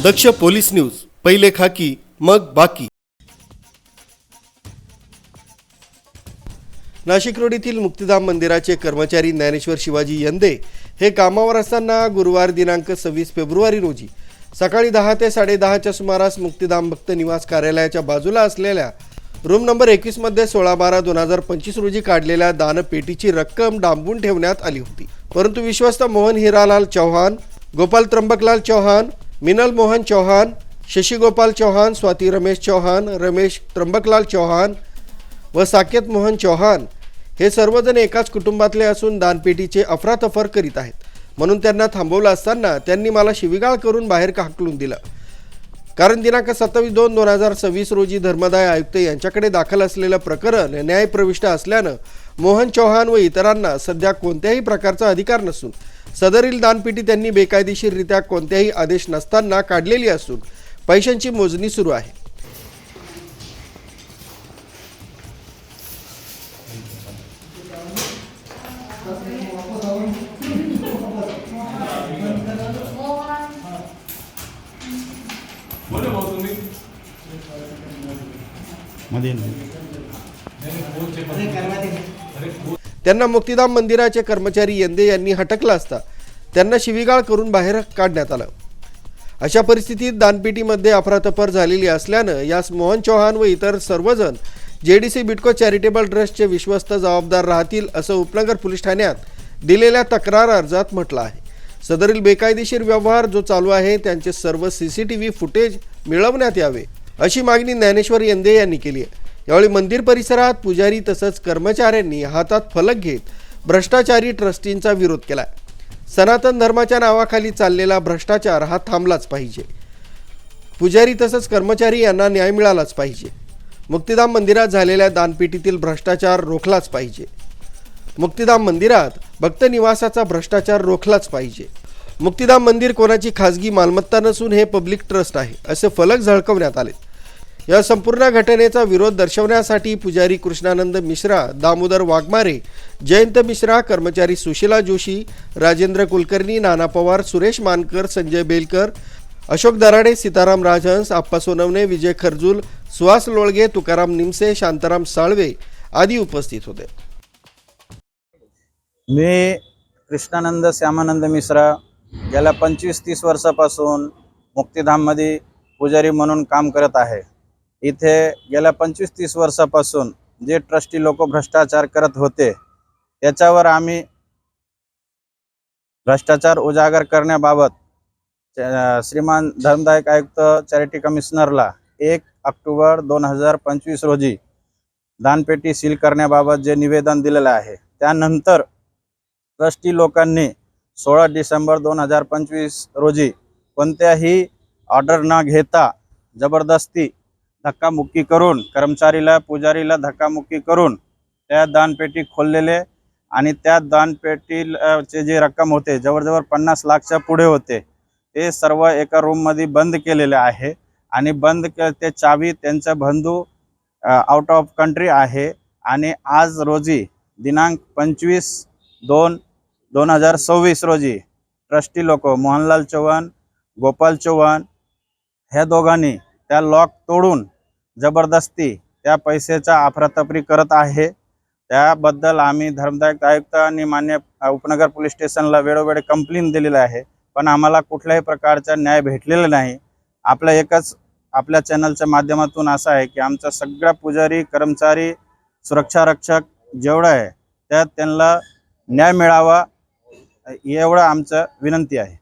दक्ष police news, पहिले खाकी मग बाकी। नाशिक रोड येथील मुक्तिधाम मंदिराचे कर्मचारी ज्ञानेश्वर शिवाजी यंदे हे कामावर असताना गुरुवार दिनांक 26 फेब्रुवारी रोजी सकाळी 10 ते 10:30च्या सुमारास मुक्तिधाम भक्त निवास कार्यालयाच्या बाजूला असलेल्या रूम नंबर 21 मध्ये 16/12/2025 रोजी काढलेल्या दानपेटीची रक्कम डांबून ठेवण्यात आली होती। परंतु विश्वस्त मोहन हिरालाल चौहान, गोपाल त्र्यंबकलाल चौहान, मिनल मोहन चौहान, शशि गोपाल चौहान, स्वाती रमेश चौहान, रमेश त्र्यंबकलाल चौहान व साकेत मोहन चौहान हे सर्वजण एकाच कुटुंबातले असून दानपेटीचे अफरातफर करीत आहेत, म्हणून त्यांना थांबवलं असताना त्यांनी मला शिवीगाळ करून बाहेर हाकलून दिलं। कारण दिनांक 27/2/2026 रोजी धर्मदाय आयुक्त यांच्याकडे दाखल असलेलं प्रकरण न्यायप्रविष्ट असल्यानं मोहन चौहान व इतरांना सध्या कोणत्याही प्रकारचा अधिकार नसून सदरील दानपेटी त्यांनी बेकायदेशीररित्या कोणत्याही आदेश नसताना काढलेली असून पैशांची मोजणी सुरू आहे। त्यांना मुक्तिधाम मंदिराचे कर्मचारी यंदे यांनी हटकलं असता त्यांना शिवीगाळ करून बाहेर काढण्यात आलं। अशा परिस्थितीत दानपेटीमध्ये अफरातफर झालेली असल्यानं यास मोहन चौहान व इतर सर्वजण JDC बिटको चॅरिटेबल ट्रस्टचे विश्वस्त जबाबदार राहतील असं उपनगर पोलीस ठाण्यात दिलेल्या तक्रार अर्जात म्हटलं आहे। सदरील बेकायदेशीर व्यवहार जो चालू आहे त्यांचे सर्व CCTV फुटेज मिळवण्यात यावे अशी मागणी ज्ञानेश्वर यंदे यांनी केली आहे। यावेळी मंदिर परिसरात पुजारी तसंच कर्मचाऱ्यांनी हातात फलक घेत भ्रष्टाचारी ट्रस्टींचा विरोध केला। सनातन धर्माच्या नावाखाली चाललेला भ्रष्टाचार हा थांबलाच पाहिजे। पुजारी तसंच कर्मचारी यांना न्याय मिळालाच पाहिजे। मुक्तिधाम मंदिरात झालेल्या दानपेटीतील भ्रष्टाचार रोखलाच पाहिजे। मुक्तिधाम मंदिरात भक्त निवासाचा भ्रष्टाचार रोखलाच पाहिजे। मुक्तिधाम मंदिर कोणाची खाजगी मालमत्ता नसून हे पब्लिक ट्रस्ट आहे असे फलक झळकवण्यात आले। या संपूर्ण घटनेचा विरोध दर्शवण्यासाठी पुजारी कृष्णानंद मिश्रा, दामोदर वाघमारे, जयंत मिश्रा, कर्मचारी सुशीला जोशी, राजेंद्र कुलकर्णी, नाना पवार, सुरेश मानकर, संजय बेलकर, अशोक दराडे, सीताराम राजहंस, आप्पा सोनवणे, विजय खरजूल, सुहास लोळगे, तुकाराम निमसे, शांताराम साळवे आदी उपस्थित होते। मी कृष्णानंद श्यामानंद मिश्रा गेल्या 25-30 वर्षापासून मुक्तिधाममध्ये पुजारी म्हणून काम करत आहे। इथे गेल्या 25-30 वर्षापासून जे ट्रस्टी लोक भ्रष्टाचार करत होते त्याच्यावर आम्ही भ्रष्टाचार उजागर करण्याबाबत श्रीमान धर्मदाय आयुक्त चॅरिटी कमिशनरला 1 ऑक्टोबर 2025 रोजी दानपेटी सील करण्याबाबत जे निवेदन दिलेलं आहे, त्यानंतर ट्रस्टी लोकांनी 16 डिसेंबर 2025 रोजी कोणत्याही ऑर्डर न घेता जबरदस्ती धक्कामुक्की करून कर्मचारीला पुजारीला धक्कामुक्की करून त्या दानपेटी खोललेले आणि त्या दानपेटीचे जे रक्कम होते जवळजवळ 50 लाखच्या पुढे होते ते सर्व एका रूममध्ये बंद केलेले आहे। आणि बंद ते चावी त्यांचा बंधू आउट ऑफ कंट्री आहे। आणि आज रोजी दिनांक 25/2/2026 रोजी ट्रस्टी लोक मोहनलाल चौहान, गोपाल चौहान ह्या दोघांनी त्या लॉक तोडून जबरदस्ती त्या पैशाचा अफरातफरी करत आहे। त्याबद्दल आम्ही धर्मदाय आयुक्त आणि मान्य उपनगर पोलीस स्टेशनला वेळोवेळी कंप्लेंट दिलेली आहे, पण आम्हाला कुठल्याही प्रकारचा न्याय भेटलेला नाही। आपलं एकच आपल्या चॅनलच्या माध्यमातून असं आहे की आमचा सगळा पुजारी कर्मचारी सुरक्षा रक्षक जेवढं आहे त्यात त्यांना न्याय मिळावा एवढं आमचं विनंती आहे।